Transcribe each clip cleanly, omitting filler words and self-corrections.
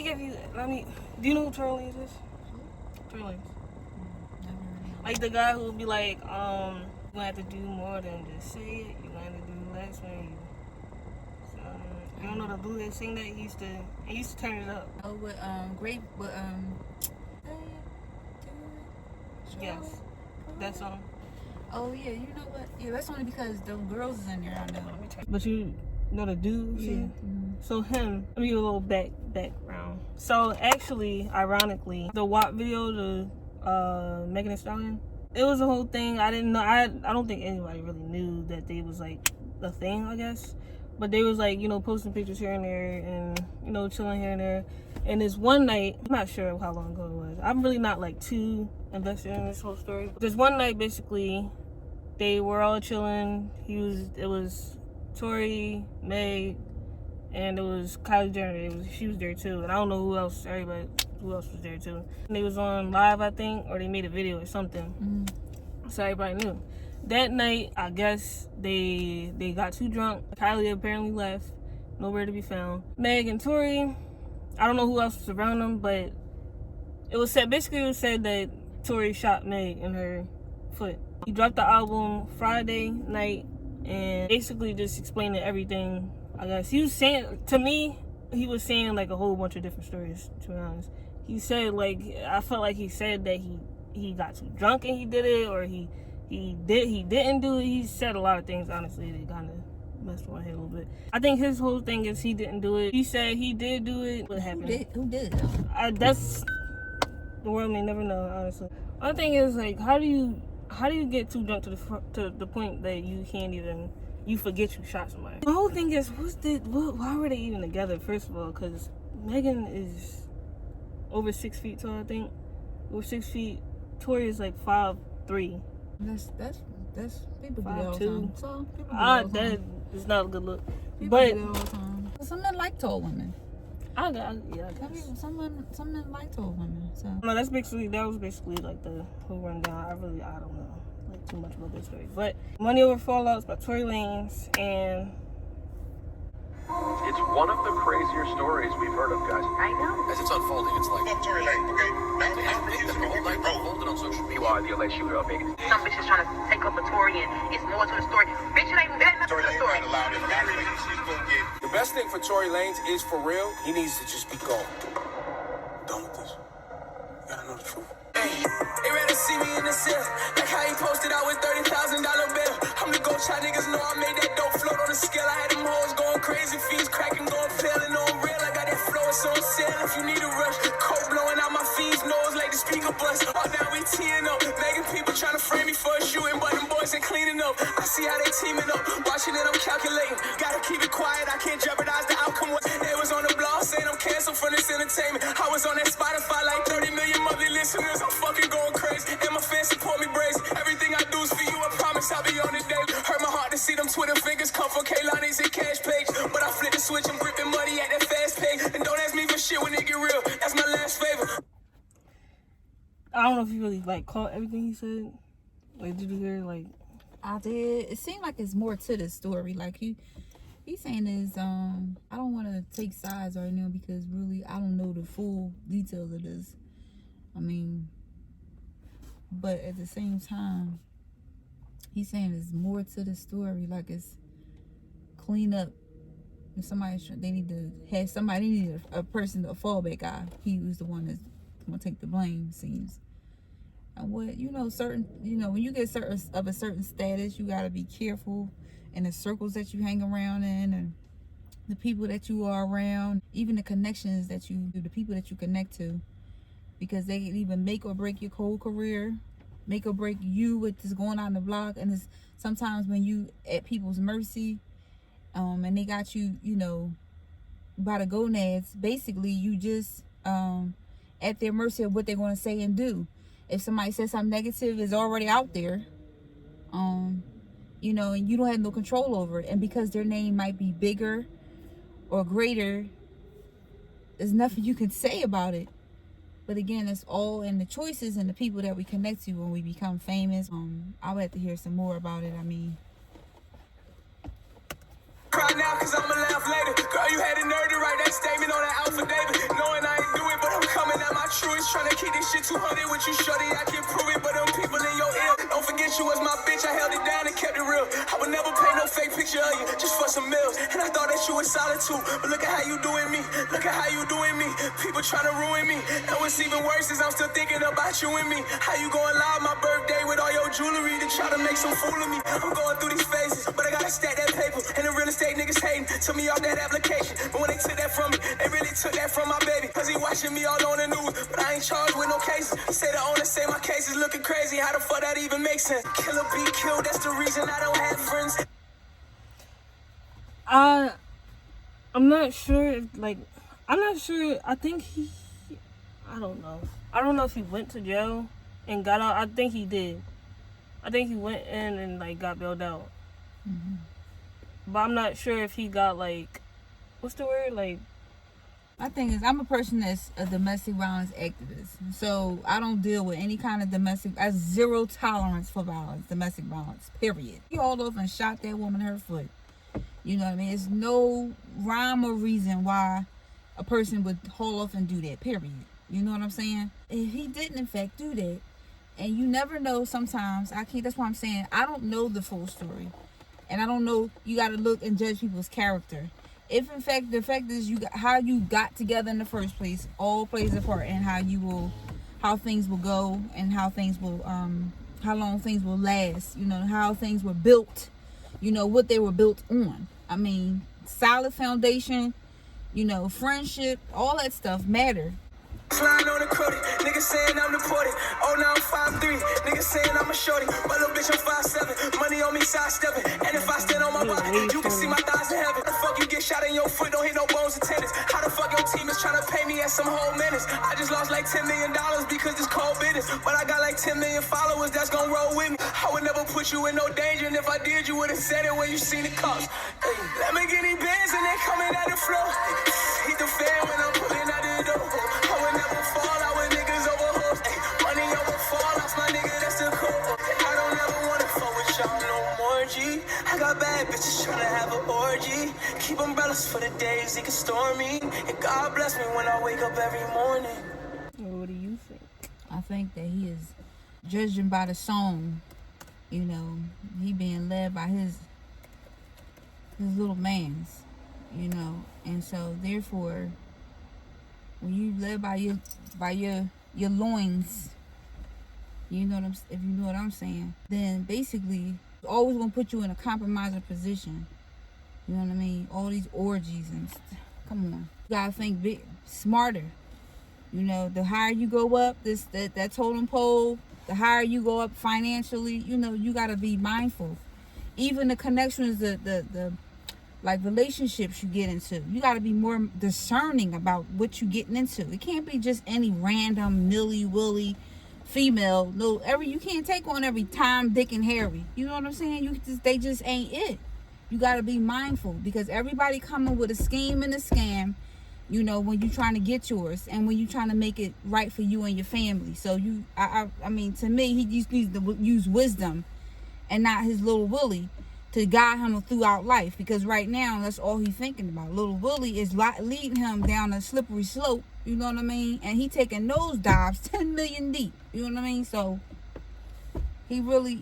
Do you know who Tory Lanez is? Tory Lanez. Like the guy who would be like, you gonna have to do more than just say it. You gonna have to do less when you. You don't know the dude that sing that? He used to turn it up. Oh, with Yes, that song. Oh yeah, you know what? Yeah, that's only because the girls is in there. I know. But you know the dude? Yeah. Mm-hmm. So him. Let me give a little background. So actually, ironically, the WAP video, the Megan Thee Stallion, it was a whole thing. I didn't know. I don't think anybody really knew that they was like the thing, I guess. But they was like, posting pictures here and there and, chilling here and there. And this one night, I'm not sure how long ago it was. I'm really not like too invested in this whole story. This one night, basically, they were all chilling. It was Tory, Meg, and it was Kylie Jenner. She was there too. And I don't know who else was there too. And they was on live, I think, or they made a video or something. Mm-hmm. So everybody knew. That night, I guess they got too drunk. Kylie apparently left, nowhere to be found. Meg and Tory, I don't know who else was around them, but it was said that Tory shot Meg in her foot. He dropped the album Friday night and basically just explaining everything. I guess he was saying, to me, he was saying like a whole bunch of different stories, to be honest. He said, I felt like he said that he got too drunk and he did it, or he didn't do it. He said a lot of things, honestly, that kind of messed with my head a little bit. I think his whole thing is he didn't do it. He said he did do it. What happened? Who did? That's the world may never know, honestly. One thing is, like, how do you get too drunk to the point that you can't even, you forget you shot somebody? The whole thing is, why were they even together, first of all? Because Megan is over 6 feet tall, I think. Over 6 feet. Tory is like 5'3". That's people do that all the 5'2". time. So people do that all the That time. is not a good look. People But do that all the time. Some men like tall women. I guess. Some men like tall women. So No, that was basically like the whole rundown. I don't know like too much about this story. But Money Over Fallouts by Tory Lanez, and it's one of the crazier stories we've heard of, guys. I know. As it's unfolding, it's like Tory Lanez, okay? Now they have to think that the whole night unfolded on social media. Meanwhile, the alleged shooter of Megan. Some bitches trying to take up a Tory, and it's more to the story. Bitch, it ain't nothing Tory to the Lanez story. not allowed in marriage. She's gonna get. The best thing for Tory Lanez is, for real, he needs to just be gone. Done with this. You gotta know the truth. They rather see me in the cell, like how he posted out with $30,000 bill. I'm the gold shot, niggas know I made that dope float on the scale. I had them hoes going crazy, fiends cracking, going pale and on real. I got that flow, it's on sale if you need a rush. Coke blowing out my fiends' nose like the speaker bust. All now we teeing up, making people trying to frame me for a shooting, but them boys ain't cleaning up. I see how they teaming up, watching it, I'm calculating. Gotta keep it quiet, I can't jeopardize the outcome. They was on the blog saying I'm canceled from this entertainment. I was on that Spotify like 30 million monthly listeners. I'm fucking going crazy, and my fans support me brazen. Everything I do is for you, I promise I'll be on it, Dave. Hurt my heart to see them Twitter fingers come from K-Lonnie's and Cash Page. But I flip the switch, I'm gripping money at that fast pace. And don't ask me for shit when it get real, that's my last favor. I don't know if you really caught everything he said. Did you hear I did. It seemed like it's more to the story. Like he's saying is I don't want to take sides right now because really I don't know the full details of this. I mean, but at the same time, he's saying there's more to the story. Like it's clean up. If they need a person, a fallback guy. He was the one that's gonna take the blame. Seems. And what when you get a certain status, you gotta be careful in the circles that you hang around in, and the people that you are around, even the connections the people that you connect to. Because they can even make or break your whole career, make or break you with this going on the block. And it's sometimes when you at people's mercy, and they got you, by the gonads, basically you just at their mercy of what they're going to say and do. If somebody says something negative, it's already out there, and you don't have no control over it. And because their name might be bigger or greater, there's nothing you can say about it. But again, it's all in the choices and the people that we connect to when we become famous. I would have to hear some more about it. I mean, Cry now cause I'ma laugh later. Girl, you had the nerve to write that statement on that affidavit, knowing I is trying to keep this shit 200 with you, shorty. I can prove it, but them people in your ear. Don't forget you was my bitch. I held it down and kept it real. I would never paint no fake picture of you just for some meals. And I thought that you was solid too. But look at how you doing me. Look at how you doing me. People trying to ruin me. And what's even worse is I'm still thinking about you and me. How you going live my birthday with all your jewelry to try to make some fool of me. I'm going through these phases, but I gotta stack that paper. And the real estate niggas hating. Took me off that application. But when they took that from me, they really took that from my baby. Cause he watching me all on the news. But I ain't charged with no cases. He say the owner say my case is looking crazy. How the fuck that even makes sense? Killer be killed, that's the reason I don't have friends. I'm not sure if, like, I'm not sure. I think I don't know. I don't know if he went to jail and got out. I think he did. I think he went in and, like, got bailed out. Mm-hmm. But I'm not sure if he got, like, what's the word? Like, My thing is, I'm a person that's a domestic violence activist. So I don't deal with any kind of domestic, I have zero tolerance for violence, domestic violence, period. He hauled off and shot that woman in her foot. You know what I mean? There's no rhyme or reason why a person would haul off and do that, period. You know what I'm saying? If he didn't in fact do that, and you never know sometimes, that's why I'm saying, I don't know the full story. And I don't know, you got to look and judge people's character. If in fact the fact is how you got together in the first place all plays a part in how things will go and how things will how long things will last, you know, how things were built, you know, what they were built on. I mean, solid foundation, you know, friendship, all that stuff matter. Flying on the credit, niggas saying I'm deported. Oh, now I'm 5'3", niggas saying I'm a shorty. My little bitch, I'm 5'7", money on me sidestepping. And if I stand on my body, you can see my thighs in heaven. The fuck you get shot in your foot, don't hit no bones and tennis. How the fuck your team is trying to pay me at some whole minutes? I just lost like $10 million because it's cold business. But I got like 10 million followers that's gonna roll with me. I would never put you in no danger, and if I did, you would've said it when you seen the cops. Hey, let me get these bands and they coming out the floor. Hit the fan when I'm pulling out the door. I would never fall out with niggas over hoes. Ay, money over fall, that's my nigga, that's the code. I don't ever wanna fuck with y'all no more, G. I got bad bitches tryna have an orgy. Keep umbrellas for the days it can storm me. And God bless me when I wake up every morning. what do you think? I think that he is judging by the song, you know, he being led by his little mans, you know, and so therefore when you led by your loins, you know what if you know what I'm saying, then basically it's always gonna put you in a compromising position. You know what I mean? All these orgies and come on, you gotta think big, smarter. You know, the higher you go up that totem pole, the higher you go up financially, you know, you gotta be mindful. Even the connections, the like relationships you get into, you got to be more discerning about what you're getting into. It can't be just any random nilly-willy female. No, you can't take on every Tom, Dick, and Harry. You know what I'm saying? They just ain't it. You got to be mindful because everybody coming with a scheme and a scam, you know, when you're trying to get yours and when you're trying to make it right for you and your family. So I mean, to me, he just needs to use wisdom and not his little Willie to guide him throughout life, because right now that's all he's thinking about. Little Willie is leading him down a slippery slope, you know what I mean, and he taking nose dives 10 million deep, you know what I mean. So he really,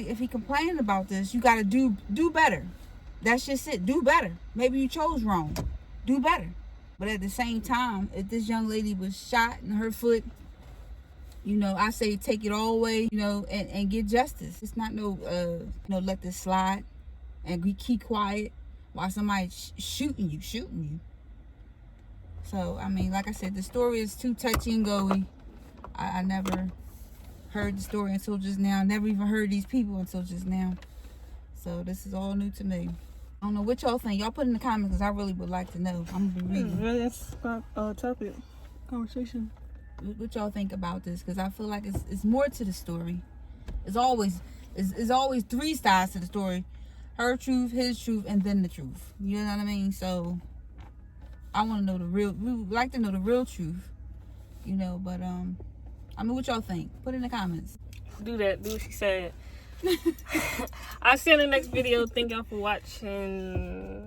if he complaining about this, you got to do better. That's just it. Do better. Maybe you chose wrong. Do better. But at the same time, if this young lady was shot in her foot, you know, I say take it all away, you know, and get justice. It's not let this slide and we keep quiet while somebody's shooting you. So, I mean, like I said, the story is too touchy and go-y. I never heard the story until just now. Never even heard these people until just now. So, this is all new to me. I don't know what y'all think. Y'all put in the comments because I really would like to know. I'm going to be reading. Really, that's topic. Conversation. What y'all think about this? Because I feel like it's more to the story. It's always three sides to the story: her truth, his truth, and then the truth. You know what I mean? So I want to know the real. We would like to know the real truth. You know, but I mean, what y'all think? Put it in the comments. Do that. Do what she said. I'll see you in the next video. Thank y'all for watching.